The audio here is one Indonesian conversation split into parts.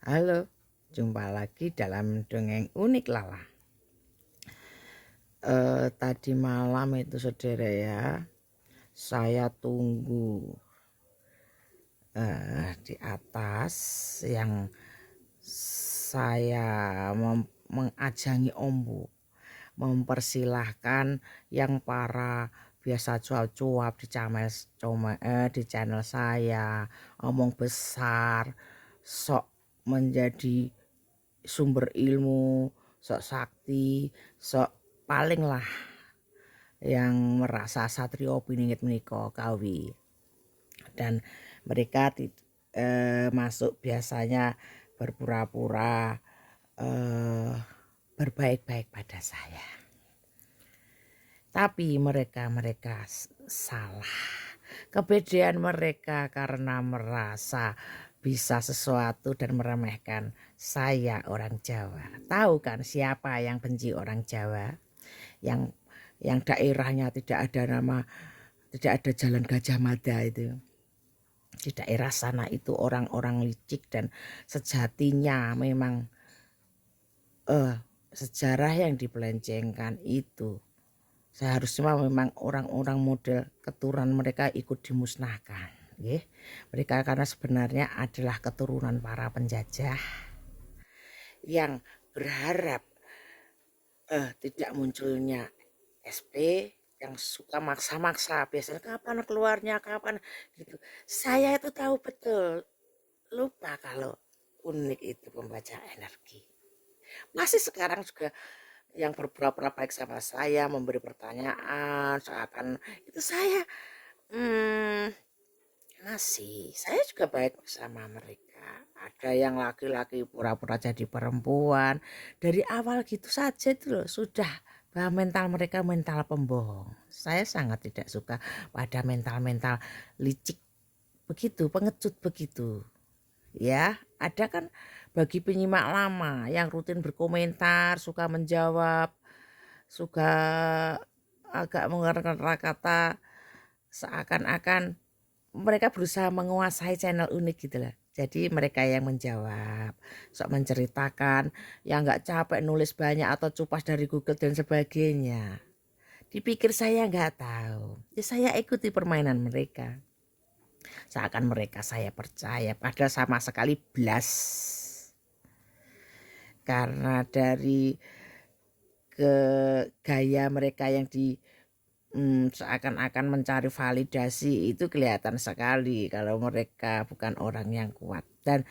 Halo, jumpa lagi dalam dongeng unik Lala. Tadi malam itu saudara ya, saya tunggu di atas yang saya mengajangi Ombu, mempersilahkan yang para biasa cuap-cuap di channel saya, omong besar, sok menjadi sumber ilmu, sok sakti, sok paling lah yang merasa satrio piningit menika kawi. Dan mereka masuk biasanya berpura-pura berbaik-baik pada saya. Tapi mereka salah. Kepedean mereka karena merasa bisa sesuatu dan meremehkan saya orang Jawa. Tahu kan siapa yang benci orang Jawa? Yang daerahnya tidak ada nama, tidak ada jalan Gajah Mada itu. Di daerah sana itu orang-orang licik dan sejatinya memang sejarah yang dipelencengkan itu seharusnya memang orang-orang model keturunan mereka ikut dimusnahkan. Mereka karena sebenarnya adalah keturunan para penjajah yang berharap tidak munculnya SP yang suka maksa-maksa. Biasanya kapan keluarnya, kapan gitu. Saya itu tahu betul. Lupa kalau unik itu pembaca energi. Masih sekarang juga yang berpura-pura baik sama saya, memberi pertanyaan seakan itu saya saya juga baik sama mereka. Ada yang laki-laki pura-pura jadi perempuan. Dari awal gitu saja itu loh, sudah bahwa mental mereka mental pembohong. Saya sangat tidak suka pada mental-mental licik begitu, pengecut begitu. Ya, ada kan bagi penyimak lama yang rutin berkomentar, suka menjawab, suka agak mengeluarkan kata seakan-akan mereka berusaha menguasai channel unik gitu lah. Jadi mereka yang menjawab, sok menceritakan, yang nggak capek nulis banyak atau cupas dari Google dan sebagainya. Dipikir saya nggak tahu, ya saya ikuti permainan mereka. Seakan mereka saya percaya, padahal sama sekali blas. Karena dari gaya mereka yang seakan-akan mencari validasi itu kelihatan sekali kalau mereka bukan orang yang kuat. Dan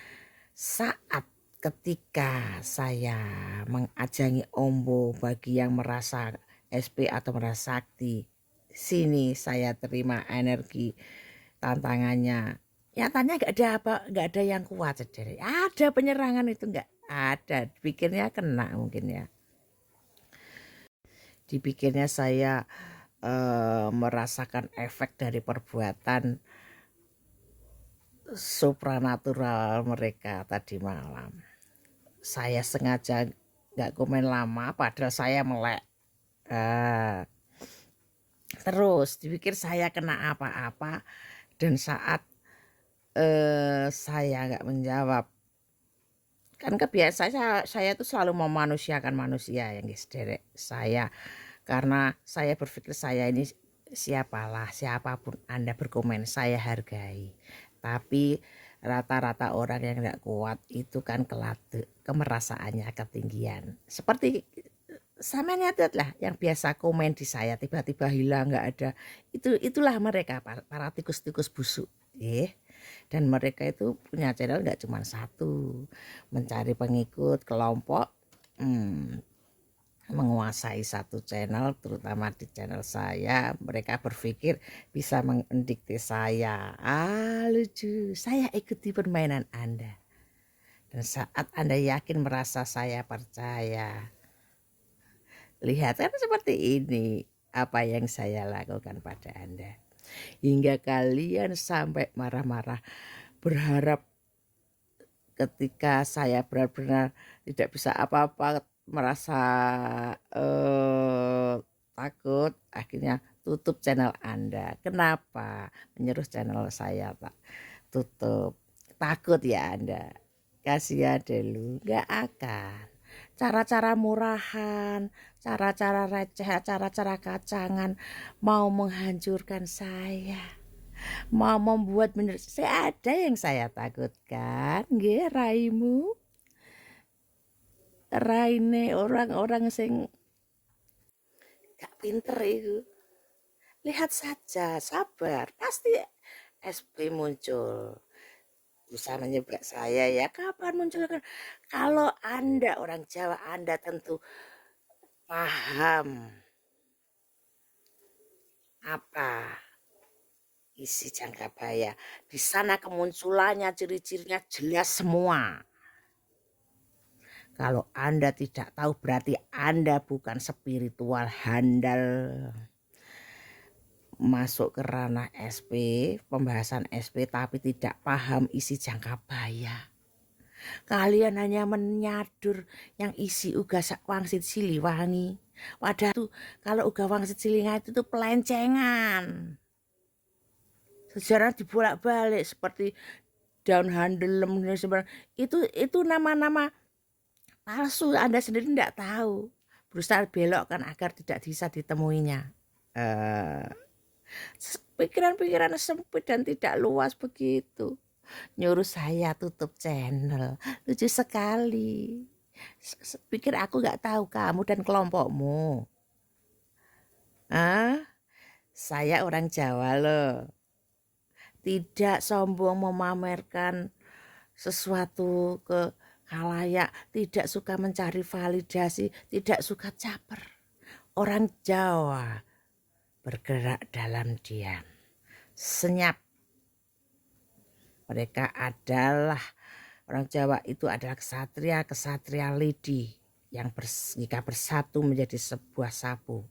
saat ketika saya mengajangi Ombo bagi yang merasa SP atau merasa sakti, sini saya terima energi tantangannya. Nyatanya nggak ada yang kuat saudara. Ada penyerangan itu nggak ada. Pikirnya kena mungkin ya. Dipikirnya saya merasakan efek dari perbuatan supranatural mereka tadi malam. Saya sengaja nggak komen lama, padahal saya melek. Terus dipikir saya kena apa-apa, dan saat saya nggak menjawab, kan kebiasaan saya tuh selalu memanusiakan manusia yang derek saya, karena saya berpikir saya ini siapapun Anda berkomen saya hargai. Tapi rata-rata orang yang tidak kuat itu kan kelate, kemerasaannya ketinggian. Seperti sama lihat lah yang biasa komen di saya tiba-tiba hilang nggak ada. Itulah mereka para tikus-tikus busuk. Dan mereka itu punya channel nggak cuma satu, mencari pengikut kelompok, menguasai satu channel, terutama di channel saya. Mereka berpikir bisa mendikte saya. Lucu, saya ikuti permainan Anda. Dan saat Anda yakin merasa saya percaya, lihat kan seperti ini apa yang saya lakukan pada Anda. Hingga kalian sampai marah-marah, berharap ketika saya benar-benar tidak bisa apa-apa, merasa takut, akhirnya tutup channel Anda. Kenapa menyuruh channel saya Pak tutup? Takut ya Anda. Kasihan dulu, nggak akan. Cara-cara murahan, cara-cara receh, cara-cara kacangan mau menghancurkan saya, mau membuat saya ada yang saya takutkan, nggih raimu, raine orang-orang sing gak pinter itu. Lihat saja, sabar, pasti SP muncul. Bisa menyebak saya ya, kapan muncul? Kalau Anda orang Jawa, Anda tentu paham apa isi Jangkabaya. Di sana kemunculannya, ciri-cirinya jelas semua. Kalau Anda tidak tahu berarti Anda bukan spiritual handal. Masuk ke ranah SP, pembahasan SP tapi tidak paham isi Jangkabaya. Kalian hanya menyadur yang isi uga wangsit siliwangi. Wadah tuh kalau uga wangsit silinga itu tuh pelencengan. Sejarah dibolak-balik seperti daun handelem itu nama-nama palsu. Anda sendiri tidak tahu. Berusaha belokkan agar tidak bisa ditemuinya. Pikiran-pikiran sempit dan tidak luas begitu. Nyuruh saya tutup channel. Lucu sekali. Pikir aku gak tahu kamu dan kelompokmu. Saya orang Jawa loh. Tidak sombong memamerkan sesuatu ke khalayak. Tidak suka mencari validasi. Tidak suka caper. Orang Jawa bergerak dalam diam. Senyap. Mereka adalah orang Jawa itu adalah kesatria lidi yang jika bersatu menjadi sebuah sapu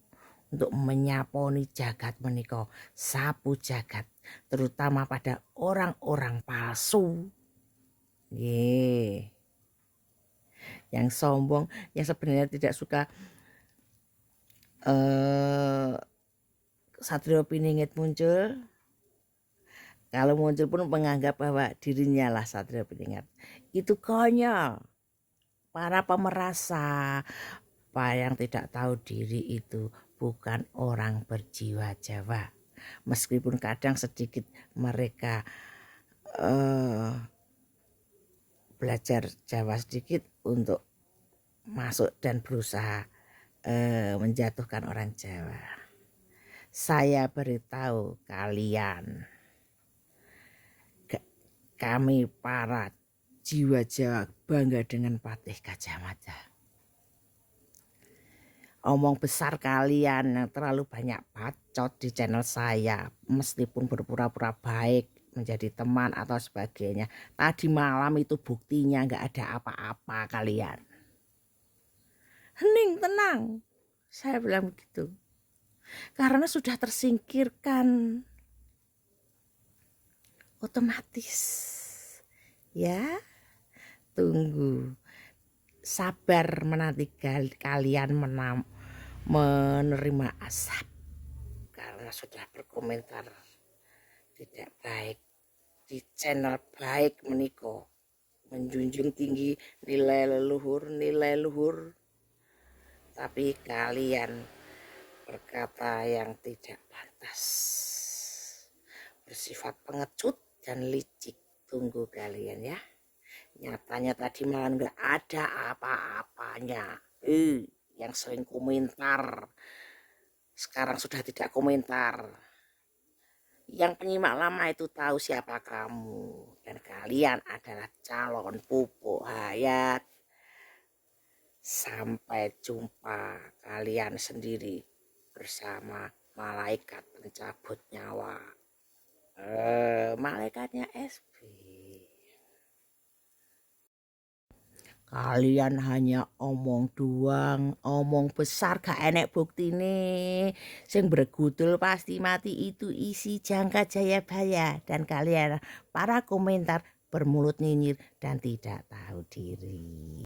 untuk menyaponi jagat menika, sapu jagat terutama pada orang-orang palsu. Yang sombong, yang sebenarnya tidak suka Satrio Piningit muncul. Kalau muncul pun menganggap bahwa dirinya lah Satrio Piningit. Itu konyol. Para pemerasa, yang tidak tahu diri itu bukan orang berjiwa Jawa. Meskipun kadang sedikit mereka belajar Jawa sedikit untuk masuk dan berusaha menjatuhkan orang Jawa. Saya beritahu kalian, kami para jiwa Jawa bangga dengan Patih Gajah Mada. Omong besar kalian yang terlalu banyak bacot di channel saya, meskipun berpura-pura baik menjadi teman atau sebagainya. Tadi malam itu buktinya nggak ada apa-apa kalian. Hening, tenang, saya bilang begitu. Karena sudah tersingkirkan otomatis. Ya, tunggu, sabar menanti kalian menerima asap karena sudah berkomentar tidak baik di channel baik meniko, menjunjung tinggi nilai luhur, tapi kalian berkata yang tidak pantas, bersifat pengecut dan licik. Tunggu kalian ya. Nyatanya tadi malam nggak ada apa-apanya. Yang sering komentar sekarang sudah tidak komentar. Yang penyimak lama itu tahu siapa kamu, dan kalian adalah calon pupuk hayat. Sampai jumpa kalian sendiri bersama malaikat pencabut nyawa. Malaikatnya SP. Kalian hanya omong doang, omong besar gak enek buktine. Sing bergudul pasti mati itu isi Jangkabaya, dan kalian para komentar bermulut nyinyir dan tidak tahu diri.